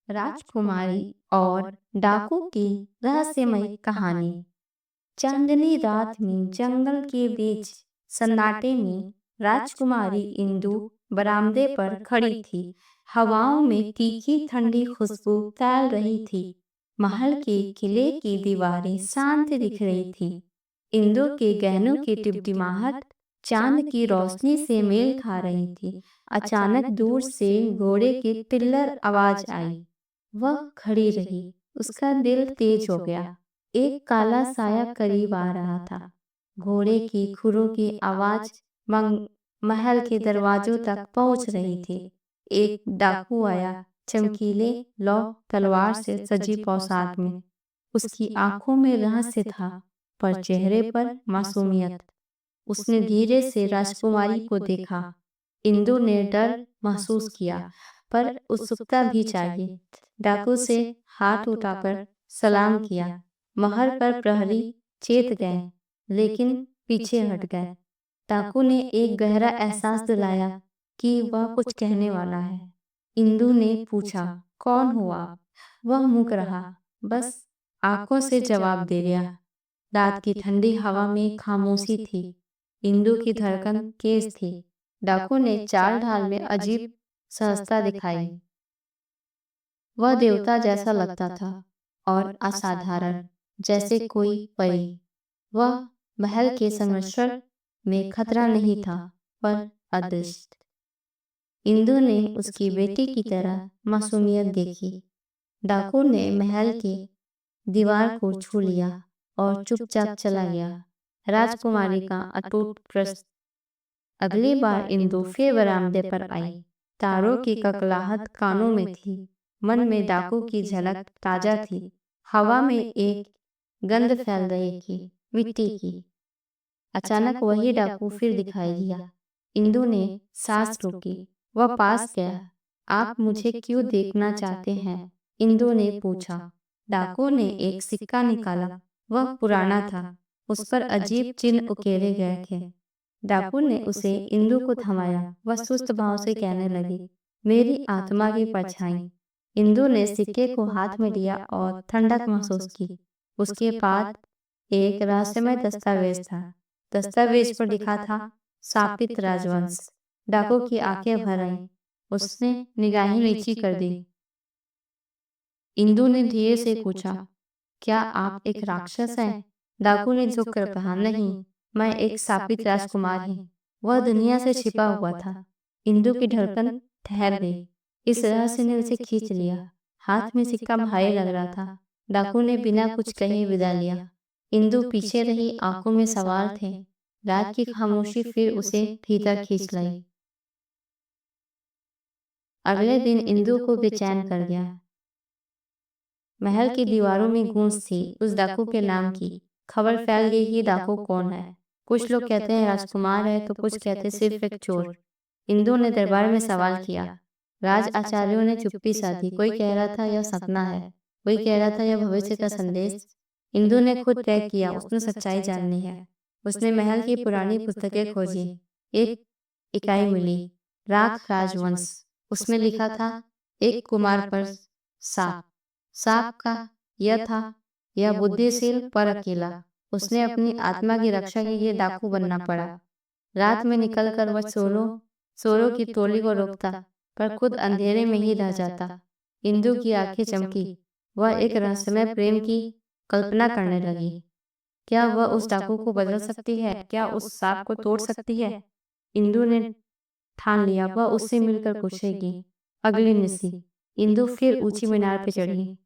राजकुमारी और डाकू की रहस्यमयी कहानी। चांदनी रात में जंगल के बीच सन्नाटे में राजकुमारी इंदु बरामदे पर खड़ी थी। हवाओं में तीखी ठंडी खुशबू फैल रही थी। महल के किले की दीवारें शांत दिख रही थी। इंदु के गहनों की टिमटिमाहट चांद की रोशनी से मेल खा रही थी। अचानक दूर से घोड़े की तिल्लर आवाज आई। वह खड़ी रही, उसका दिल तेज हो गया। एक काला साया करीब आ रहा था। घोड़े की खुरों की आवाज मंग महल के दरवाजों तक पहुंच रही थी। एक डाकू आया, चमकीले लौ तलवार से सजी पोशाक में। उसकी आंखों में रहस्य था, पर चेहरे पर मासूमियत। उसने धीरे से राजकुमारी को देखा। इंदु ने डर महसूस किया, पर उत्सुकता भी चाहिए। डाकू से हाथ उठाकर सलाम किया। महल पर प्रहरी चेत गए, लेकिन पीछे हट गए। डाकू ने एक गहरा एहसास दिलाया कि वह कुछ कहने वाला है। इंदु ने पूछा, कौन हो आप? वह मुक रहा, बस आंखों से जवाब दे गया। रात की ठंडी हवा में खामोशी थी। इंदु की धड़कन तेज थी। डाकू ने चाल ढाल में अजीब सहजता दिखाई। वह देवता जैसा लगता था और असाधारण, जैसे कोई परी। वह महल के संरक्षण में खतरा नहीं था, पर अदृश्य। इंदु ने उसकी बेटी की तरह मासूमियत देखी। डाकू ने महल के दीवार को छू लिया और चुपचाप चला गया। राजकुमारी का अटूट प्रश्न। अगली बार इंदु फिर बरामदे पर आई। तारों की ककलाहट कानों में थी। मन में डाकू की झलक ताजा थी। हवा में एक गंध फैल रही थी, मिट्टी की। अचानक वही डाकू फिर दिखाई दिया। इंदु ने सांस रोकी। वह पास गया। आप मुझे क्यों देखना चाहते हैं? इंदु ने पूछा। डाकू ने एक सिक्का निकाला। वह पुराना था, उस पर अजीब चिन्ह उकेरे गए थे। डाकू ने उसे इंदु को थमाया। वह सुस्त भाव से कहने लगी, मेरी आत्मा की परछाई। इंदु ने सिक्के को हाथ में लिया और ठंडक महसूस की। उसके पास एक रहस्यमय दस्तावेज था। दस्तावेज पर लिखा था, शापित राजवंश। डाकू की आंखें भर आईं। उसने निगाहें नीची कर दी। इंदु ने धीरे से पूछा, क्या आप एक राक्षस हैं? डाकू ने झुककर कहा, नहीं, मैं एक शापित राजकुमार हूँ। वह दुनिया से छिपा हुआ था। इंदु की धड़कन ठहर गई। इस रहस्य ने उसे खींच लिया। हाथ में सिक्का भारी लग रहा था। डाकू ने बिना कुछ कहे विदा लिया। इंदु पीछे रही, आंखों में सवाल थे। रात की खामोशी फिर उसे भीतर खींच लाई। अगले दिन इंदु को बेचैन कर गया। महल की दीवारों में गूंज थी उस डाकू के नाम की। खबर फैल गई कि डाकू कौन है। कुछ लोग कहते हैं राजकुमार है, तो कुछ कहते सिर्फ एक चोर। इंदु ने दरबार में सवाल किया। राज आचार्यों ने चुप्पी साधी। कोई कह रहा था यह सपना है, कोई कह रहा था यह भविष्य का संदेश। इंदु ने खुद तय किया, उसने सच्चाई जाननी है। उसने महल की पुरानी पुस्तकें खोजी। एक इकाई मिली, राख राजवंश। उसमें लिखा था, एक कुमार पर साप। सांप का यह था, यह बुद्धिशील पर अकेला। उसने अपनी आत्मा की रक्षा के लिए डाकू बनना पड़ा। रात में निकलकर वह चोरों की टोली को रोकता, पर खुद अंधेरे में ही रह जाता। इंदु की आंखें चमकी। वह एक रहस्यमय प्रेम की कल्पना करने लगी। क्या वह उस डाकू को बदल सकती है? क्या उस सांप को तोड़ सकती है? इंदु ने ठान लिया, वह उससे मिलकर पूछेगी। अगली निशी इंदु फिर ऊंची मीनार पर चढ़ी।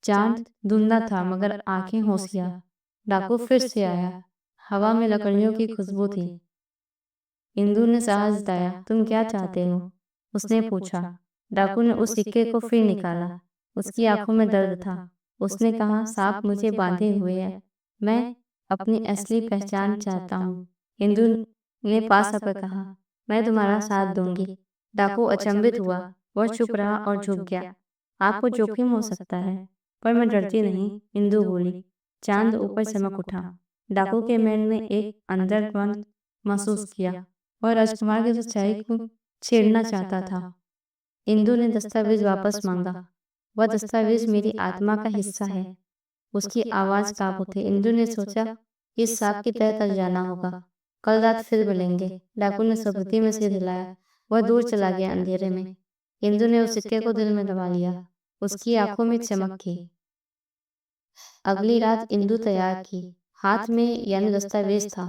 चांद धुंधला था, मगर आंखें होशियार। डाकू फिर से आया। हवा में लकड़ियों की खुशबू थी। इंदु ने साहस जताया, तुम क्या चाहते हो? उसने पूछा। डाकू ने उस सिक्के को फिर निकाला। उसकी आंखों में दर्द था। उसने कहा, सांप मुझे बांधे हुए है, मैं अपनी असली पहचान चाहता हूँ। इंदु ने पास आकर कहा, मैं तुम्हारा साथ दूंगी। डाकू अचंभित हुआ। वह चुप रहा और झुक गया। आपको जोखिम हो सकता है, पर मैं डरती नहीं, इंदु बोली। चांद ऊपर चमक उठा। डाकू के मन में एक अंदर महसूस किया और राजकुमार की सच्चाई को छेड़ना चाहता था। इंदु ने दस्तावेज वापस मांगा। वह दस्तावेज मेरी आत्मा का हिस्सा है। उसकी आवाज कांप उठी। इंदु ने सोचा, इस सांप की तह तक जाना होगा। कल रात फिर मिलेंगे। डाकू ने सुबुद्धि में सिर हिलाया। वह दूर चला गया अंधेरे में। इंदु ने उस सिक्के को दिल में दबा लिया। उसकी आंखों में चमक थी। अगली रात इंदु तैयार थी। हाथ में यानी दस्तावेज था।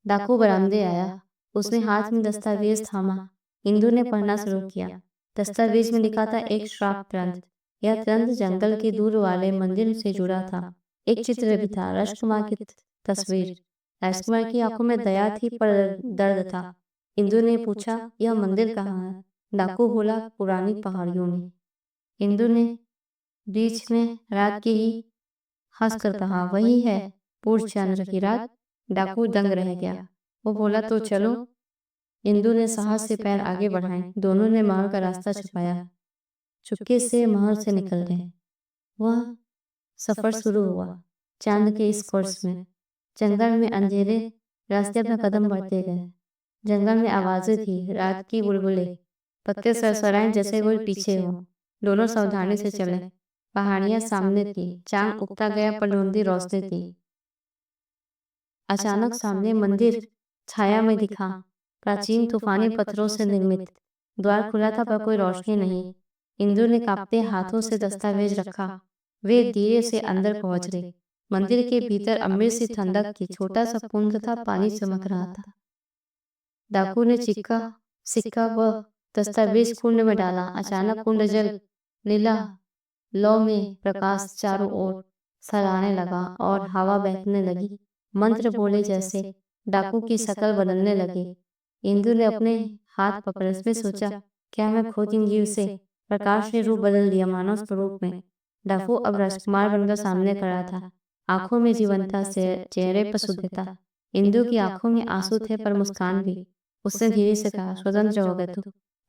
डाकू बरामदे आया। उसने हाथ में दस्तावेज थामा। इंदु ने पढ़ना शुरू किया। दस्तावेज में लिखा था, एक श्राप ग्रंथ। यह ग्रंथ जंगल के दूर वाले मंदिर से जुड़ा था। एक चित्र भी था, राजकुमार की तस्वीर। राजकुमार की आंखों में दया थी पर दर्द था। इंदु ने पूछा, यह मंदिर कहाँ है? डाकू बोला, पुरानी पहाड़ियों में। इंदु ने बीच में रात की ही हंसकर कहा, वही है, पूर्ण चंद्र की रात। डाकू दंग रह गया। वो बोला, तो चलो। इंदु ने साहस से पैर आगे बढ़ाए। दोनों ने महल का रास्ता छुपाया। चुपके से महल से निकल गए। वह सफर शुरू हुआ चांद के स्पर्श में। जंगल में अंधेरे रास्ते पर कदम बढ़ते गए। जंगल में आवाजें थी, रात की बुलबुलें, पत्ते सरसराए जैसे कोई पीछे हो। दोनों सावधानी से चले। पहाड़ियां सामने थी। चांद उगता गया पर धुंधली रोशनी थी। अचानक सामने मंदिर छाया में दिखा। प्राचीन तूफानी पत्थरों से निर्मित। द्वार खुला था पर कोई रोशनी नहीं। इंदु ने कांपते हाथों से दस्तावेज रखा। वे धीरे से अंदर पहुंच गए। मंदिर के भीतर अमीर सी ठंडक थी। छोटा सा कुंड था, पानी चमक रहा था। डाकू ने सिक्का व दस्तावेज कुंड में डाला। अचानक कुंड जल नीला लौ में प्रकाश चारों ओर सराने लगा और हवा बहने लगी। मंत्र बोले जैसे डाकू की शक्ल बदलने लगे। इंदु ने अपने हाथ पकड़े। उसमें सोचा, क्या मैं खो दूंगी उसे? प्रकाश ने रूप बदल दिया, मानव स्वरूप में। डाकू अब राजकुमार बनकर सामने खड़ा था। आंखों में जीवंतता से, चेहरे पर शुद्धता। इंदु की आंखों में आंसू थे पर मुस्कान भी। उसने धीरे से कहा, स्वतंत्र हो गए तू।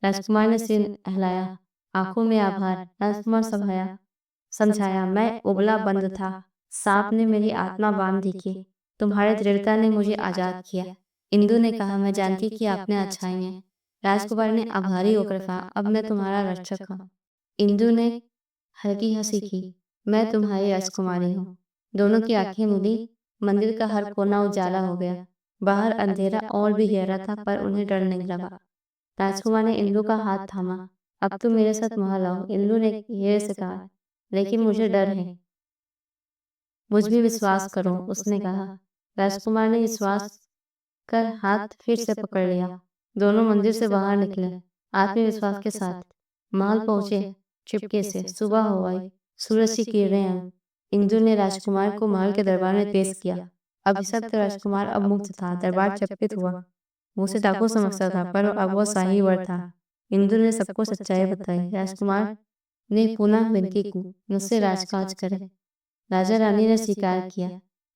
राजकुमार ने सिर हिलाया। आंखों में आभार। राजकुमार समझाया, मैं उबला बंद था। सांप ने मेरी आत्मा बांध दी की। तुम्हारी दृढ़ता ने मुझे आजाद किया। इंदु ने कहा, मैं जानती कि आपने अच्छाई है। राजकुमार ने आभारी होकर कहा, अब मैं तुम्हारा रक्षक हूँ। इंदु ने हल्की हंसी की, मैं तुम्हारी राजकुमारी हूँ। दोनों की आंखें मिली। मंदिर का हर कोना उजाला हो गया। बाहर अंधेरा और भी गहरा था पर उन्हें डर नहीं लगा। राजकुमार ने इंदु का हाथ थामा। अब तुम मेरे साथ महल आओ। इंदु ने धीरे से कहा, लेकिन मुझे डर है। मुझ में विश्वास करो, उसने कहा। राजकुमार ने विश्वास कर हाथ फिर से पकड़ लिया। दोनों मंदिर से बाहर निकले, आत्मविश्वास के साथ। महल पहुंचे चुपके से। सुबह हो आई। सूरज की किरणें आई। इंदु ने राजकुमार को महल के दरबार में पेश किया। अभिशप्त राजकुमार अब मुक्त था। दरबार चकित हुआ। वो उसे डाकू समझता था पर अब वो शाही वर था। इंदु ने सबको सच्चाई बताई। राजकुमार ने पुनः विनती की, मुझसे राजकाज करे। राजा रानी ने स्वीकार किया।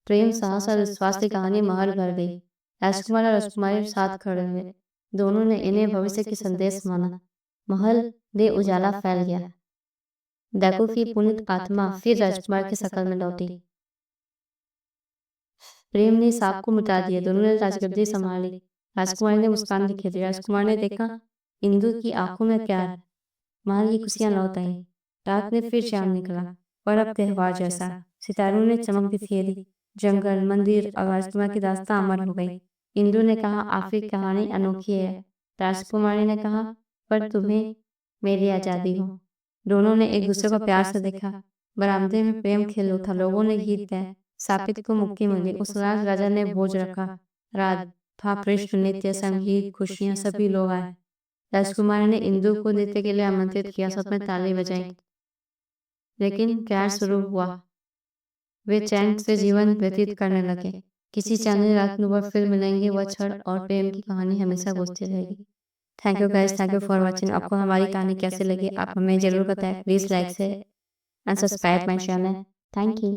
प्रेम, साहस और विश्वास की कहानी महल भर गई। राजकुमार और राजकुमारी साथ खड़े हुए। दोनों ने इन्हें भविष्य के संदेश माना। महल में उजाला फैल गया। डाकू की पुनीत आत्मा फिर राजकुमार की शक्ल में लौटी। प्रेम ने सांप को मिटा दिया। दोनों ने राजगद्दी संभाली। राजकुमारी ने मुस्कान दिखी दी। राजकुमार ने देखा इंदु की आंखों में प्यार। महल की खुशियां लौट आई। रात में फिर चांद निकला पर अब त्योहार जैसा। सितारों ने चमक बिखेरी। जंगल, मंदिर और राजकुमार की दास्तां अमर हो गई। इंदु ने कहा, आखिर कहानी अनोखी है। राजकुमारी ने कहा, पर तुम्हें मेरी आजादी हो। दोनों ने एक दूसरे को प्यार से देखा। बरामदे में प्रेम खेल उठा। लोगों ने गीत गाए। सापित को मुक्ति मिली। उस रात राजा ने भोज रखा। रात था, कृष्ण, नृत्य, संगीत, खुशियां, सभी लोग आए। राजकुमारी ने इंदु को नृत्य के लिए आमंत्रित किया। सबने ताली बजाई। लेकिन प्यार शुरू हुआ। वे चैन से जीवन व्यतीत करने लगे। किसी चांदनी रात में वह फिर मिलेंगे। वह क्षण और प्रेम की कहानी हमेशा गूंजती रहेगी। Thank you guys, thank you for watching. आपको हमारी कहानी कैसे लगी आप हमें जरूर बताएं। प्लीज लाइक से and subscribe my channel. Thank you.